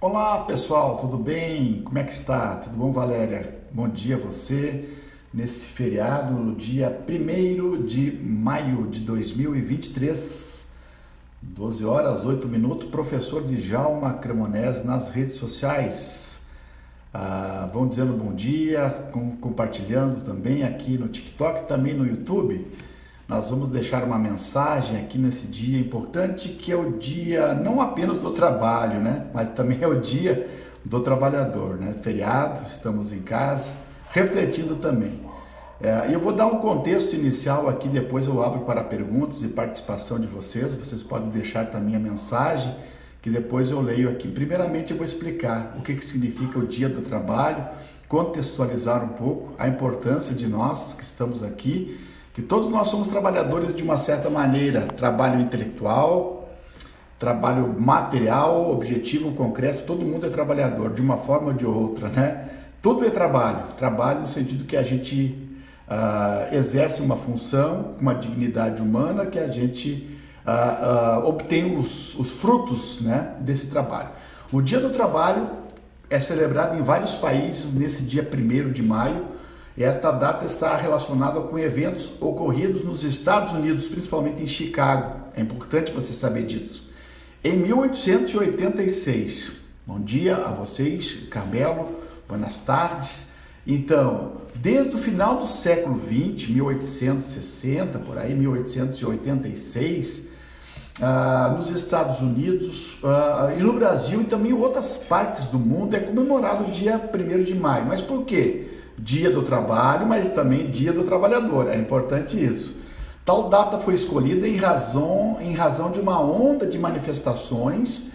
Olá pessoal, tudo bem? Como é que está? Tudo bom, Valéria? Bom dia a você nesse feriado, no dia 1º de maio de 2023, 12 horas 8 minutos, professor Djalma Cremonese nas redes sociais. Vão dizendo bom dia, compartilhando também aqui no TikTok, também no YouTube. Nós vamos deixar uma mensagem aqui nesse dia importante, que é o dia não apenas do trabalho, né? Mas também é o dia do trabalhador, né? Feriado, estamos em casa, refletindo também. Eu vou dar um contexto inicial aqui, depois eu abro para perguntas e participação de vocês. Vocês podem deixar também a mensagem, que depois eu leio aqui. Primeiramente eu vou explicar o que significa o dia do trabalho, contextualizar um pouco a importância de nós que estamos aqui, que todos nós somos trabalhadores de uma certa maneira, trabalho intelectual, trabalho material, objetivo concreto, todo mundo é trabalhador, de uma forma ou de outra, né? Tudo é trabalho no sentido que a gente exerce uma função, uma dignidade humana, que a gente obtém os frutos, né, desse trabalho. O Dia do Trabalho é celebrado em vários países nesse dia 1º de maio. Esta data está relacionada com eventos ocorridos nos Estados Unidos, principalmente em Chicago. É importante você saber disso. Em 1886, bom dia a vocês, Carmelo, boas tardes. Então, desde o final do século XX, 1860, por aí, 1886, nos Estados Unidos e no Brasil e também em outras partes do mundo é comemorado o dia 1º de maio. Mas por quê? Dia do trabalho, mas também dia do trabalhador, é importante isso. Tal data foi escolhida em razão de uma onda de manifestações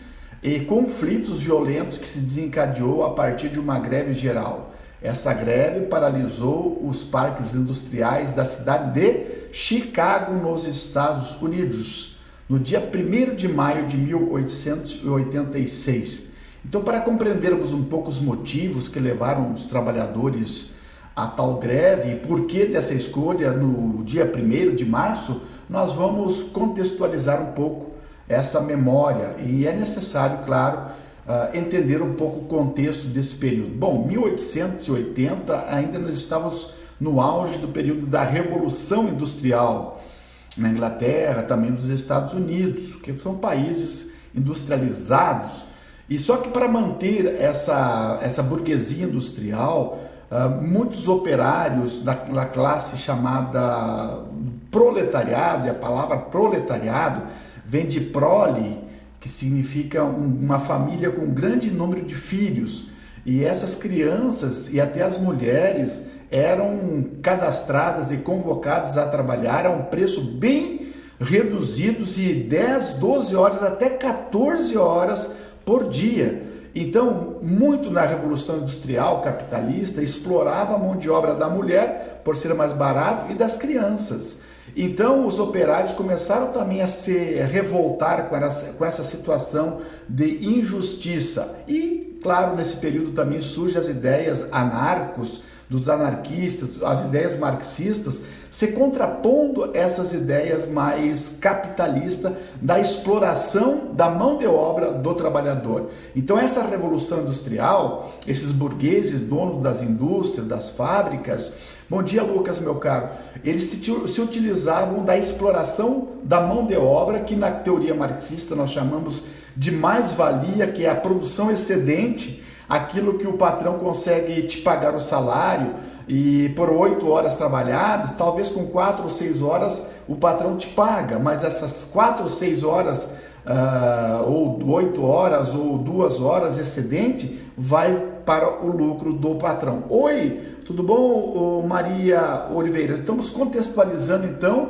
e conflitos violentos que se desencadeou a partir de uma greve geral. Essa greve paralisou os parques industriais da cidade de Chicago, nos Estados Unidos, no dia 1º de maio de 1886. Então, para compreendermos um pouco os motivos que levaram os trabalhadores a tal greve e por que dessa escolha no dia 1º de março, nós vamos contextualizar um pouco essa memória e é necessário, claro, entender um pouco o contexto desse período. Bom, 1880 ainda nós estávamos no auge do período da Revolução Industrial na Inglaterra, também nos Estados Unidos, que são países industrializados. E só que para manter essa burguesia industrial, muitos operários da classe chamada proletariado, e a palavra proletariado vem de prole, que significa uma família com um grande número de filhos. E essas crianças e até as mulheres eram cadastradas e convocadas a trabalhar a um preço bem reduzido, de 10, 12 horas até 14 horas por dia. Então, muito na Revolução Industrial capitalista explorava a mão de obra da mulher por ser mais barato e das crianças. Então, os operários começaram também a se revoltar com essa situação de injustiça. E, claro, nesse período também surgem as ideias dos anarquistas, as ideias marxistas, se contrapondo essas ideias mais capitalistas da exploração da mão de obra do trabalhador. Então essa revolução industrial, esses burgueses, donos das indústrias, das fábricas, bom dia Lucas, meu caro, eles se utilizavam da exploração da mão de obra, que na teoria marxista nós chamamos de mais-valia, que é a produção excedente, aquilo que o patrão consegue te pagar o salário, e por 8 horas trabalhadas, talvez com 4 ou 6 horas o patrão te paga, mas essas 4 ou 6 horas, ou 8 horas ou 2 horas excedente, vai para o lucro do patrão. Oi, tudo bom, Maria Oliveira? Estamos contextualizando então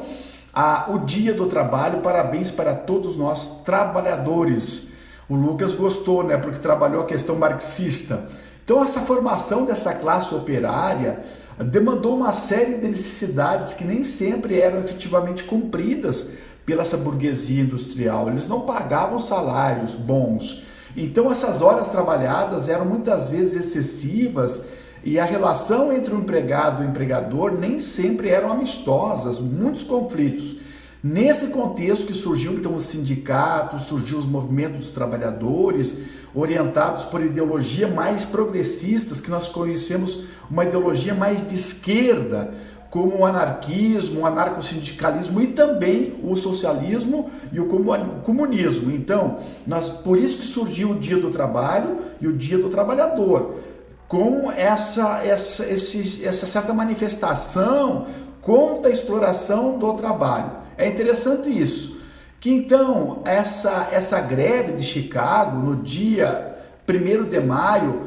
o Dia do Trabalho. Parabéns para todos nós trabalhadores. O Lucas gostou, né? Porque trabalhou a questão marxista. Então, essa formação dessa classe operária demandou uma série de necessidades que nem sempre eram efetivamente cumpridas pela essa burguesia industrial. Eles não pagavam salários bons. Então, essas horas trabalhadas eram muitas vezes excessivas e a relação entre o empregado e o empregador nem sempre eram amistosas, muitos conflitos. Nesse contexto que surgiu então os sindicatos, surgiu os movimentos dos trabalhadores, orientados por ideologia mais progressistas, que nós conhecemos uma ideologia mais de esquerda, como o anarquismo, o anarcossindicalismo e também o socialismo e o comunismo. Então, por isso que surgiu o Dia do Trabalho e o Dia do Trabalhador, com essa certa manifestação contra a exploração do trabalho. É interessante isso, que então essa greve de Chicago, no dia 1º de maio,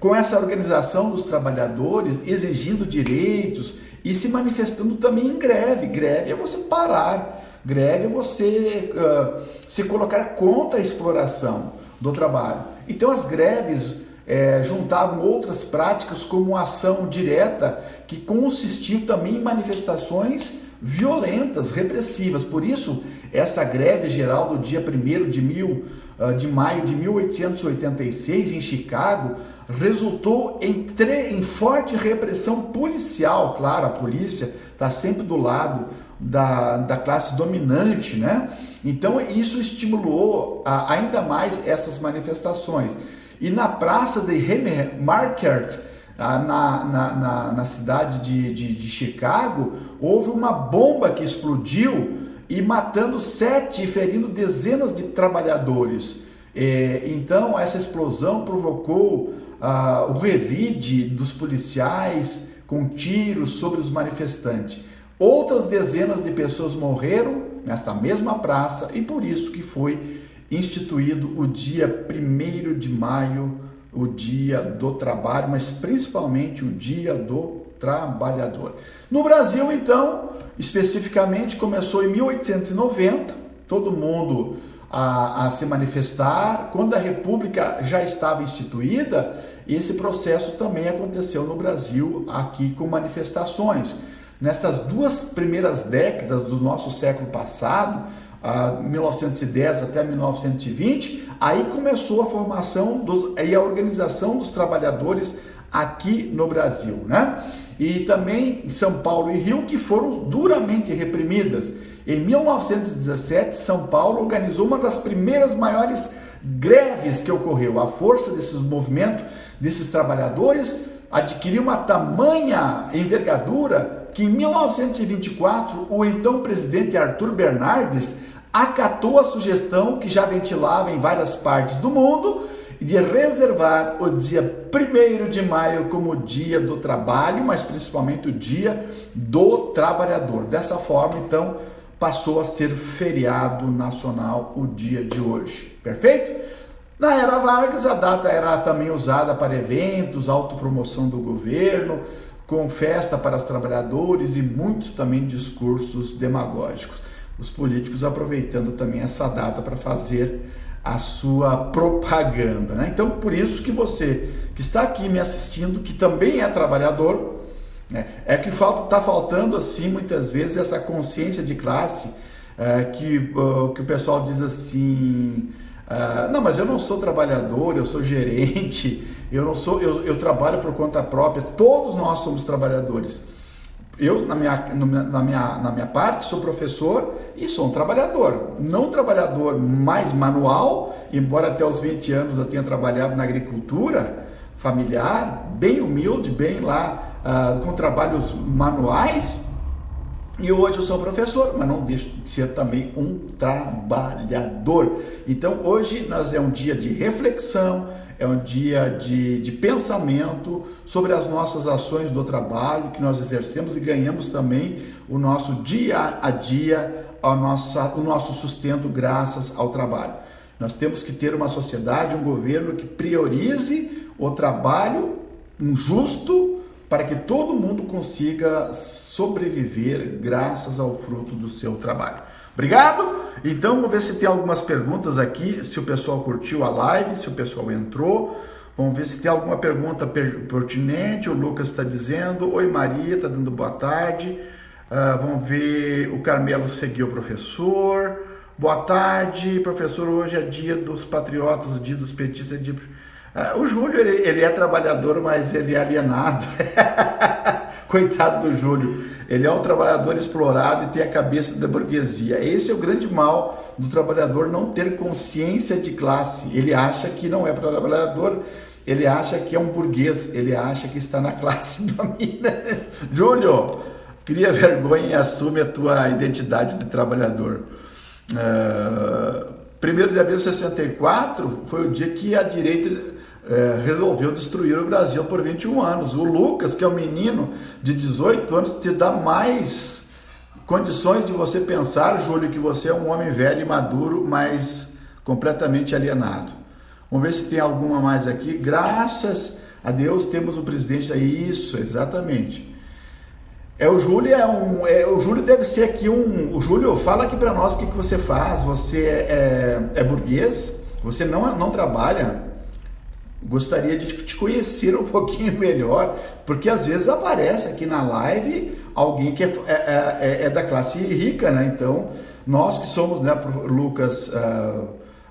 com essa organização dos trabalhadores, exigindo direitos e se manifestando também em greve. Greve é você parar, greve é você se colocar contra a exploração do trabalho. Então as greves juntavam outras práticas como ação direta, que consistiu também em manifestações violentas, repressivas. Por isso, essa greve geral do dia 1º de maio de 1886 em Chicago resultou em forte repressão policial. Claro, a polícia está sempre do lado da classe dominante, né? Então isso estimulou ainda mais essas manifestações. E na praça de Henry Market, na cidade de Chicago, houve uma bomba que explodiu e matando 7 e ferindo dezenas de trabalhadores. Então essa explosão provocou o revide dos policiais com tiros sobre os manifestantes. Outras dezenas de pessoas morreram nesta mesma praça e por isso que foi instituído o dia 1º de maio, o Dia do Trabalho, mas principalmente o Dia do Trabalhador. No Brasil, então, especificamente, começou em 1890, todo mundo a se manifestar. Quando a República já estava instituída, esse processo também aconteceu no Brasil, aqui com manifestações. Nessas 2 primeiras décadas do nosso século passado, 1910 até 1920, aí começou a formação e a organização dos trabalhadores aqui no Brasil, né? E também em São Paulo e Rio, que foram duramente reprimidas. Em 1917, São Paulo organizou uma das primeiras maiores greves que ocorreu. A força desses movimentos, desses trabalhadores, adquiriu uma tamanha envergadura que em 1924 o então presidente Arthur Bernardes acatou a sugestão que já ventilava em várias partes do mundo de reservar o dia 1º de maio como Dia do Trabalho, mas principalmente o Dia do Trabalhador. Dessa forma, então, passou a ser feriado nacional o dia de hoje. Perfeito? Na era Vargas, a data era também usada para eventos, autopromoção do governo, com festa para os trabalhadores e muitos também discursos demagógicos. Os políticos aproveitando também essa data para fazer a sua propaganda, né? Então, por isso que você que está aqui me assistindo, que também é trabalhador, né, que está faltando assim muitas vezes essa consciência de classe, que o pessoal diz assim: não, mas eu não sou trabalhador, eu sou gerente, eu trabalho por conta própria. Todos nós somos trabalhadores. Eu, na minha parte, sou professor e sou um trabalhador. Não um trabalhador mais manual, embora até os 20 anos eu tenha trabalhado na agricultura familiar, bem humilde, bem lá, com trabalhos manuais. E hoje eu sou professor, mas não deixo de ser também um trabalhador. Então hoje é um dia de reflexão, é um dia de pensamento sobre as nossas ações do trabalho que nós exercemos e ganhamos também o nosso dia a dia, o nosso sustento graças ao trabalho. Nós temos que ter uma sociedade, um governo que priorize o trabalho justo para que todo mundo consiga sobreviver graças ao fruto do seu trabalho. Obrigado? Então, vamos ver se tem algumas perguntas aqui, se o pessoal curtiu a live, se o pessoal entrou. Vamos ver se tem alguma pergunta pertinente. O Lucas está dizendo: oi Maria, está dando boa tarde. Vamos ver, o Carmelo seguiu o professor. Boa tarde, professor, hoje é dia dos patriotas, dia dos petistas. O Júlio, ele é trabalhador, mas ele é alienado. Coitado do Júlio, ele é um trabalhador explorado e tem a cabeça da burguesia. Esse é o grande mal do trabalhador, não ter consciência de classe. Ele acha que não é trabalhador, ele acha que é um burguês, ele acha que está na classe dominante. Júlio, cria vergonha e assume a tua identidade de trabalhador. 1º de abril de 64 foi o dia que a direita resolveu destruir o Brasil por 21 anos. O Lucas, que é um menino de 18 anos, te dá mais condições de você pensar, Júlio, que você é um homem velho e maduro, mas completamente alienado. Vamos ver se tem alguma mais aqui. Graças a Deus temos um presidente. Isso, exatamente. O Júlio deve ser aqui o Júlio, fala aqui para nós o que você faz. Você é burguês? Você não trabalha? Gostaria de te conhecer um pouquinho melhor, porque às vezes aparece aqui na live alguém que é da classe rica, né? Então, nós que somos, né, Lucas,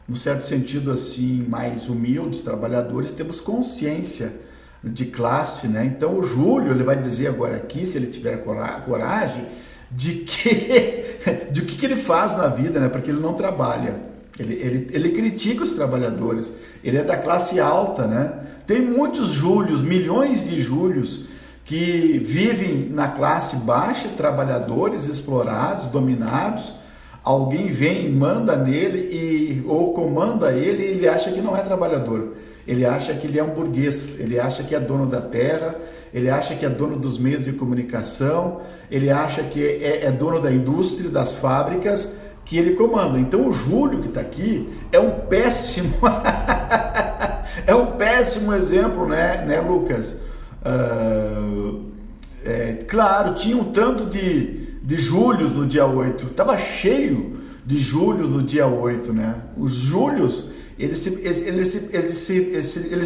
no certo sentido assim, mais humildes, trabalhadores, temos consciência de classe, né? Então, o Júlio, ele vai dizer agora aqui, se ele tiver coragem, de que ele faz na vida, né? Porque ele não trabalha. Ele critica os trabalhadores, ele é da classe alta, né? Tem muitos Júlios, milhões de Júlios que vivem na classe baixa, trabalhadores explorados, dominados. Alguém vem e manda nele ou comanda ele, e ele acha que não é trabalhador. Ele acha que ele é um burguês, ele acha que é dono da terra, ele acha que é dono dos meios de comunicação, ele acha que é dono da indústria, das fábricas, que ele comanda. Então o Júlio que está aqui é um péssimo é um péssimo exemplo, né Lucas? Claro, tinha um tanto de Júlios no dia 8, estava cheio de Júlios no dia 8, né? Os Júlios, eles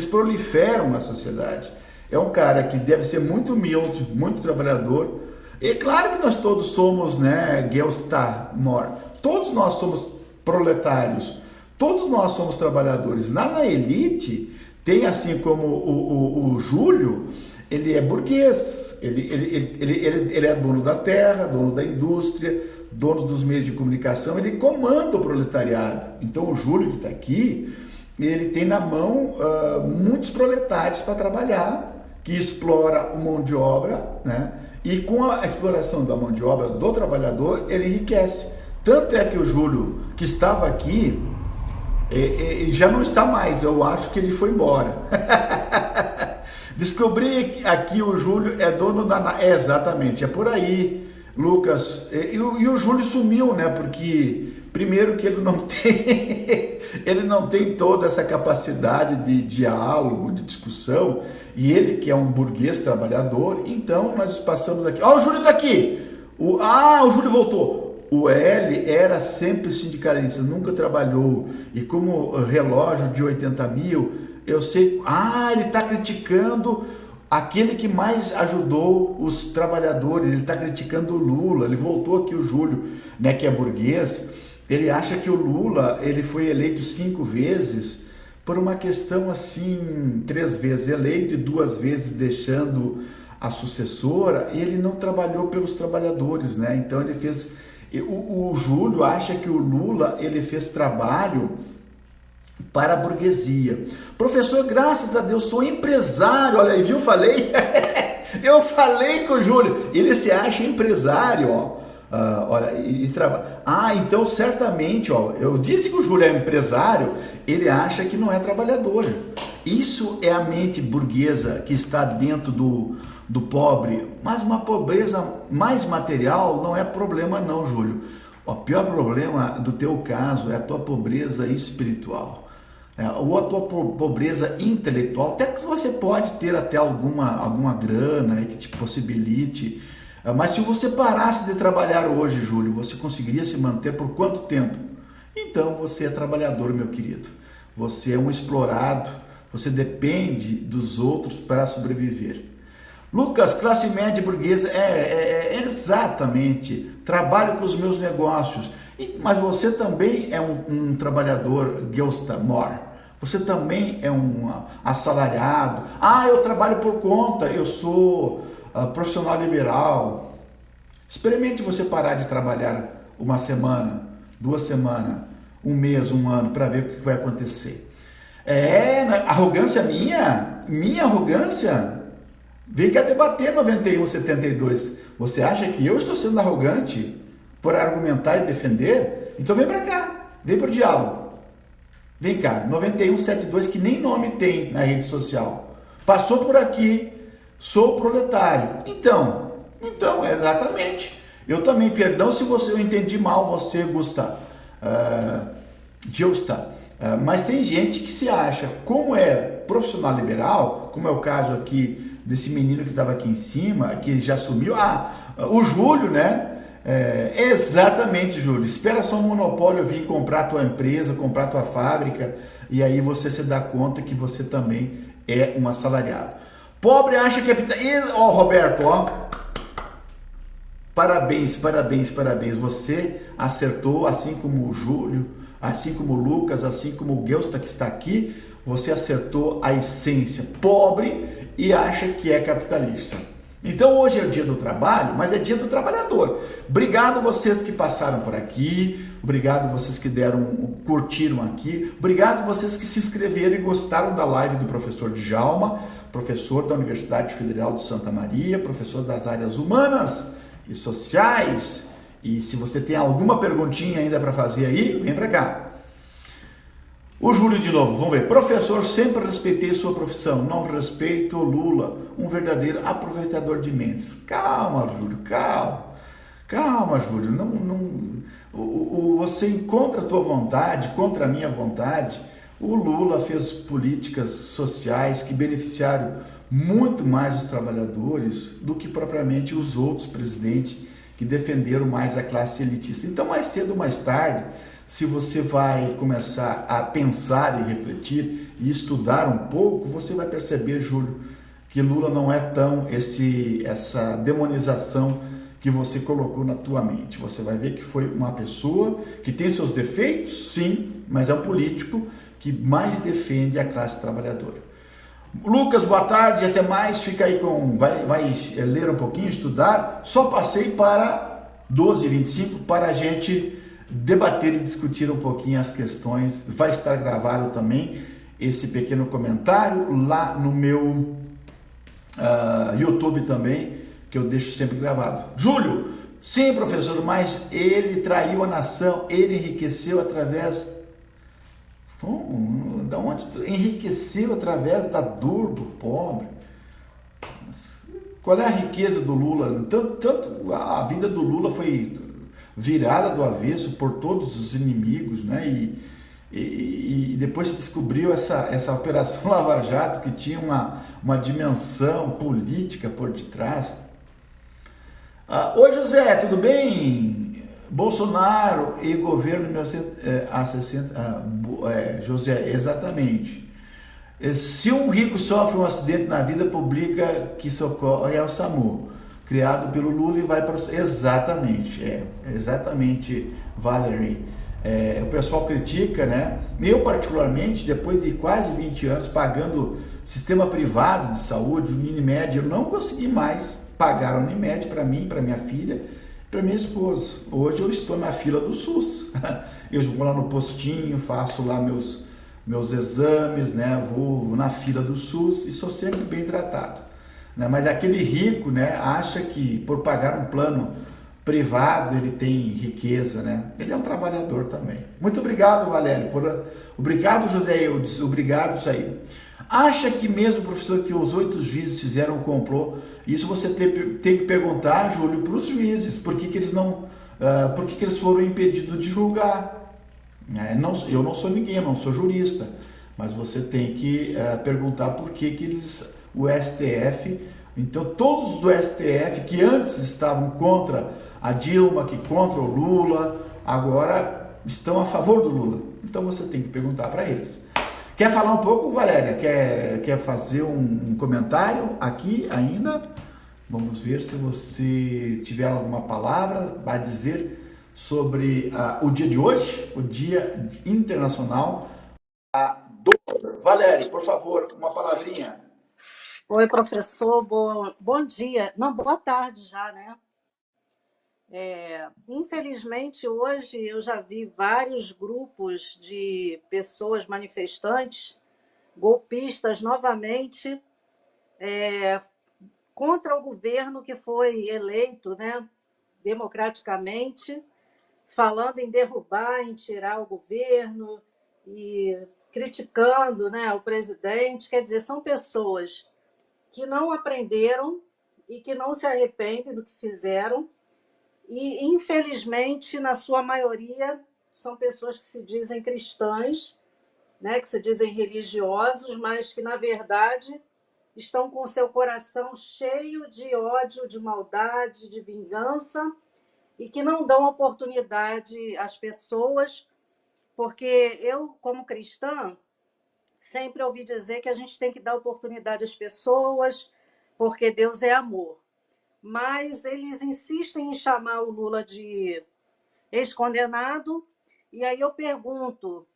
proliferam na sociedade. É um cara que deve ser muito humilde, muito trabalhador. E claro que nós todos somos, né, Gelstamor. Todos nós somos proletários, todos nós somos trabalhadores. Lá na elite, tem assim como o Júlio, ele é burguês, ele é dono da terra, dono da indústria, dono dos meios de comunicação, ele comanda o proletariado. Então o Júlio que está aqui, ele tem na mão muitos proletários para trabalhar, que explora a mão de obra, né? E com a exploração da mão de obra do trabalhador, ele enriquece. Tanto é que o Júlio, que estava aqui, já não está mais, eu acho que ele foi embora. Descobri aqui o Júlio é dono da... exatamente, é por aí, Lucas. E o Júlio sumiu, né? Porque, primeiro que ele não tem toda essa capacidade de diálogo, de discussão, e ele que é um burguês trabalhador, então nós passamos aqui... o Júlio está aqui! O Júlio voltou! O L era sempre sindicalista, nunca trabalhou. E como relógio de 80 mil, eu sei... ele está criticando aquele que mais ajudou os trabalhadores. Ele está criticando o Lula. Ele voltou aqui, o Júlio, né, que é burguês. Ele acha que o Lula ele foi eleito 5 vezes por uma questão assim, 3 vezes eleito e 2 vezes deixando a sucessora. E ele não trabalhou pelos trabalhadores, né? Então ele fez... O Júlio acha que o Lula ele fez trabalho para a burguesia. Professor, graças a Deus, sou empresário. Olha aí, viu? Eu falei com o Júlio. Ele se acha empresário, ó. Olha, então certamente, ó, eu disse que o Júlio é empresário, ele acha que não é trabalhador. Isso é a mente burguesa que está dentro do pobre, mas uma pobreza mais material não é problema não, Júlio. O pior problema do teu caso é a tua pobreza espiritual, ou a tua pobreza intelectual. Até que você pode ter até alguma grana que te possibilite, mas se você parasse de trabalhar hoje, Júlio, você conseguiria se manter por quanto tempo? Então você é trabalhador, meu querido. Você é um explorado, você depende dos outros para sobreviver. Lucas, classe média burguesa, exatamente, trabalho com os meus negócios, mas você também é um trabalhador Gelstamor, você também é um assalariado. Eu trabalho por conta, eu sou profissional liberal. Experimente você parar de trabalhar uma semana, 2 semanas, 1 mês, 1 ano, para ver o que vai acontecer. Arrogância minha arrogância, vem cá debater 91-72. Você acha que eu estou sendo arrogante por argumentar e defender? Então vem para cá, vem para o diálogo. Vem cá, 91-72, que nem nome tem na rede social. Passou por aqui, sou proletário. Então, exatamente. Eu também, perdão se eu entendi mal você, Gustavo. Mas tem gente que se acha, como é profissional liberal, como é o caso aqui desse menino que estava aqui em cima, que ele já sumiu, o Júlio, né? Exatamente, Júlio. Espera só um monopólio vir comprar tua empresa, comprar tua fábrica, e aí você se dá conta que você também é um assalariado. Pobre acha que é... Roberto, parabéns. Você acertou, assim como o Júlio, assim como o Lucas, assim como o Gelsta que está aqui, você acertou a essência. Pobre e acha que é capitalista. Então hoje é o dia do trabalho, mas é dia do trabalhador. Obrigado vocês que passaram por aqui, obrigado vocês que curtiram aqui, obrigado vocês que se inscreveram e gostaram da live do professor Djalma, professor da Universidade Federal de Santa Maria, professor das áreas humanas e sociais. E se você tem alguma perguntinha ainda para fazer aí, vem para cá. O Júlio de novo, vamos ver. Professor, sempre respeitei sua profissão, não respeito o Lula, um verdadeiro aproveitador de mentes. Calma, Júlio, calma. Calma, Júlio. Você encontra a tua vontade contra a minha vontade. O Lula fez políticas sociais que beneficiaram muito mais os trabalhadores do que propriamente os outros presidentes que defenderam mais a classe elitista. Então, mais cedo ou mais tarde, se você vai começar a pensar e refletir e estudar um pouco, você vai perceber, Júlio, que Lula não é tão essa demonização que você colocou na tua mente. Você vai ver que foi uma pessoa que tem seus defeitos, sim, mas é um político que mais defende a classe trabalhadora. Lucas, boa tarde, até mais. Fica aí vai ler um pouquinho, estudar. Só passei para 12h25 para a gente debater e discutir um pouquinho as questões. Vai estar gravado também esse pequeno comentário lá no meu YouTube também, que eu deixo sempre gravado. Júlio, sim, professor, mas ele traiu a nação, ele enriqueceu através... Da onde? Enriqueceu através da dor do pobre. Qual é a riqueza do Lula? Tanto a vida do Lula foi virada do avesso por todos os inimigos, né? E depois se descobriu essa operação Lava Jato, que tinha uma dimensão política por detrás. Oi, José, tudo bem? Bolsonaro e governo de 1960... José, exatamente. Se um rico sofre um acidente na vida, publica que socorre ao SAMU, criado pelo Lula e vai para... Exatamente, Valerie. O pessoal critica, né? Eu, particularmente, depois de quase 20 anos pagando sistema privado de saúde, Unimed, eu não consegui mais pagar a Unimed para mim, para minha filha, para minha esposa. Hoje eu estou na fila do SUS. Eu vou lá no postinho, faço lá meus exames, né? Vou na fila do SUS e sou sempre bem tratado. Né? Mas aquele rico, né, acha que por pagar um plano privado ele tem riqueza, né? Ele é um trabalhador também. Muito obrigado, Valério. Obrigado, José Eudes. Obrigado, isso aí. Acha que mesmo, professor, que os 8 juízes fizeram um complô? Isso você tem que perguntar, Júlio, para os juízes. Por que eles não... por que eles foram impedidos de julgar? Eu não sou ninguém, eu não sou jurista, mas você tem que perguntar por que o STF, então todos do STF que antes estavam contra a Dilma, que contra o Lula, agora estão a favor do Lula. Então você tem que perguntar para eles. Quer falar um pouco, Valéria? Quer fazer um comentário aqui ainda? Vamos ver se você tiver alguma palavra a dizer sobre o dia de hoje, o Dia Internacional do... Valéria, por favor, uma palavrinha. Oi, professor, bom dia. Não, boa tarde já, né? Infelizmente, hoje eu já vi vários grupos de pessoas manifestantes, golpistas novamente, contra o governo que foi eleito, né, democraticamente, falando em derrubar, em tirar o governo e criticando, né, o presidente. Quer dizer, são pessoas que não aprenderam e que não se arrependem do que fizeram. E, infelizmente, na sua maioria, são pessoas que se dizem cristãs, né, que se dizem religiosos, mas que, na verdade, estão com seu coração cheio de ódio, de maldade, de vingança, e que não dão oportunidade às pessoas, porque eu, como cristã, sempre ouvi dizer que a gente tem que dar oportunidade às pessoas, porque Deus é amor. Mas eles insistem em chamar o Lula de ex-condenado, e aí eu pergunto,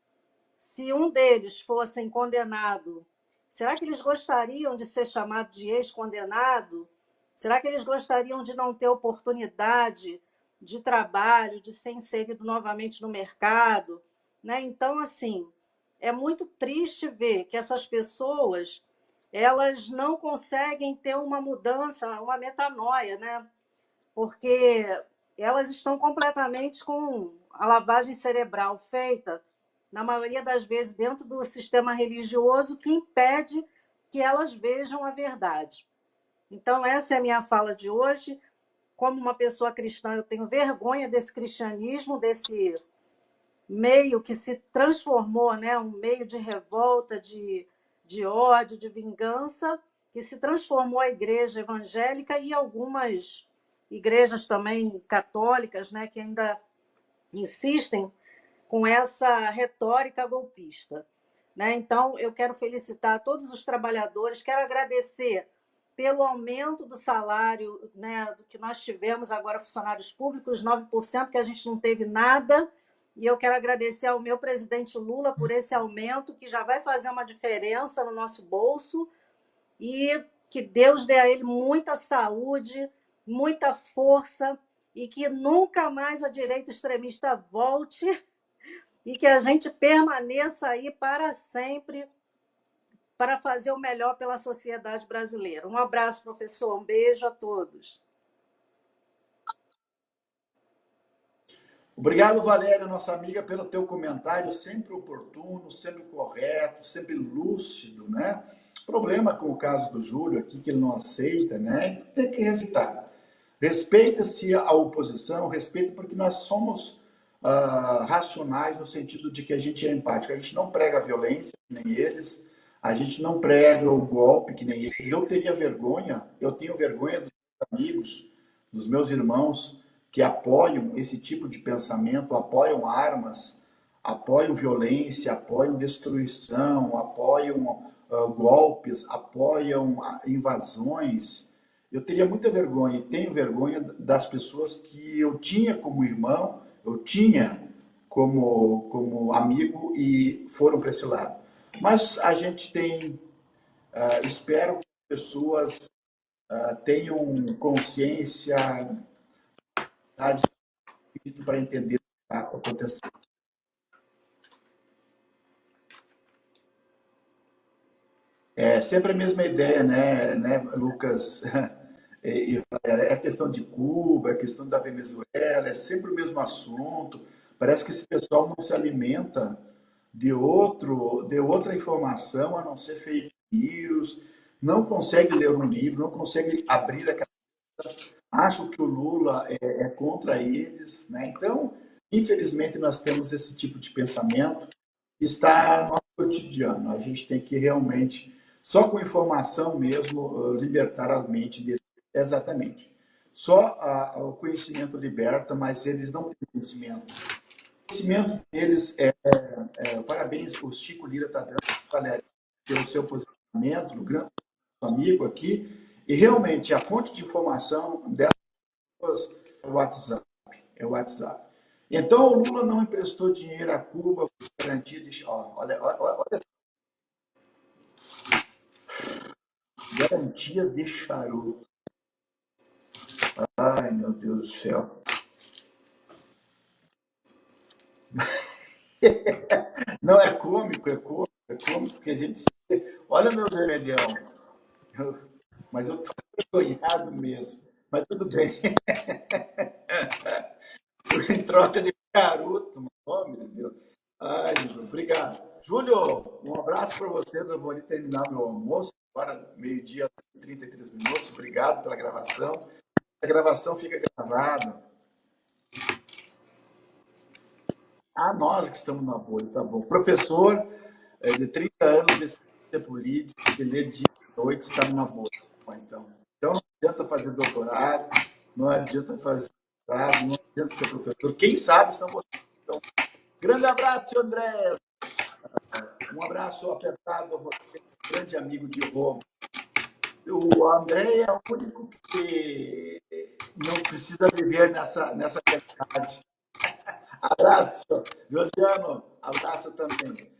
se um deles fosse condenado, será que eles gostariam de ser chamados de ex-condenado? Será que eles gostariam de não ter oportunidade de trabalho, de ser inserido novamente no mercado? Né? Então, assim, é muito triste ver que essas pessoas elas não conseguem ter uma mudança, uma metanoia, né? Porque elas estão completamente com a lavagem cerebral feita, na maioria das vezes, dentro do sistema religioso, que impede que elas vejam a verdade. Então, essa é a minha fala de hoje. Como uma pessoa cristã, eu tenho vergonha desse cristianismo, desse meio que se transformou, né, um meio de revolta, de ódio, de vingança, que se transformou a igreja evangélica e algumas igrejas também católicas, né, que ainda insistem com essa retórica golpista. Né? Então, eu quero felicitar todos os trabalhadores, quero agradecer pelo aumento do salário, né, do que nós tivemos agora, funcionários públicos, 9%, que a gente não teve nada, e eu quero agradecer ao meu presidente Lula por esse aumento, que já vai fazer uma diferença no nosso bolso, e que Deus dê a ele muita saúde, muita força, e que nunca mais a direita extremista volte, e que a gente permaneça aí para sempre para fazer o melhor pela sociedade brasileira. Um abraço, professor. Um beijo a todos. Obrigado, Valéria, nossa amiga, pelo teu comentário, sempre oportuno, sempre correto, sempre lúcido, né? Problema com o caso do Júlio aqui, que ele não aceita, né? Tem que respeitar. Respeita-se a oposição, respeita porque nós somos racionais no sentido de que a gente é empático. A gente não prega a violência, que nem eles, a gente não prega o golpe, que nem eles. Eu teria vergonha, eu tenho vergonha dos meus amigos, dos meus irmãos, que apoiam esse tipo de pensamento, apoiam armas, apoiam violência, apoiam destruição, apoiam golpes, apoiam invasões. Eu teria muita vergonha e tenho vergonha das pessoas que eu tinha como irmão, eu tinha como amigo e foram para esse lado. Mas a gente tem, espero que as pessoas tenham consciência para entender o que está acontecendo. É sempre a mesma ideia, né Lucas? É questão de Cuba, é questão da Venezuela, é sempre o mesmo assunto. Parece que esse pessoal não se alimenta de outra informação a não ser fake news, não consegue ler um livro, não consegue abrir a cabeça, acham que o Lula é contra eles, né? Então, infelizmente, nós temos esse tipo de pensamento que está no nosso cotidiano. A gente tem que realmente, só com informação mesmo, libertar a mente deles. Exatamente. Só o conhecimento liberta, mas eles não têm conhecimento. O conhecimento deles parabéns, o Chico Lira está dando, Valéria, pelo seu posicionamento, no grande amigo aqui, e realmente a fonte de informação dessas pessoas é o WhatsApp. É o WhatsApp. Então, o Lula não emprestou dinheiro a Cuba com garantia de. Olha, Garantias de charuto. Ai, meu Deus do céu. Não é cômico, é cômico, porque a gente. Olha o meu vermelhão. Mas eu tô envergonhado mesmo. Mas tudo bem. Em troca de charuto, mano. Oh, meu Deus. Ai, Jesus, obrigado. Júlio, um abraço para vocês. Eu vou ali terminar meu almoço. Agora, meio-dia, 33 minutos. Obrigado pela gravação. A gravação fica gravada. Ah, nós que estamos na bolha, tá bom. Professor de 30 anos de ciência política, que lê dia e noite, está numa bolha. Então não adianta fazer doutorado, não adianta fazer doutorado, não adianta ser professor. Quem sabe são vocês. Então, grande abraço, André. Um abraço apertado a você, grande amigo de Roma. O André é o único que não precisa viver nessa realidade. Abraço, Josiano, abraço também.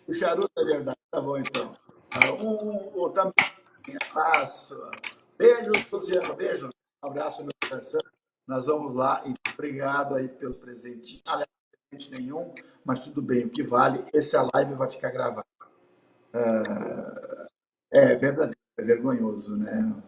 O charuto é verdade, tá bom então. Também abraço. Beijo, Josiano, beijo. Um abraço no coração. Nós vamos lá e obrigado aí pelo presente. Aliás, presente nenhum, mas tudo bem, o que vale, essa live vai ficar gravada. É verdadeiro, é vergonhoso, né?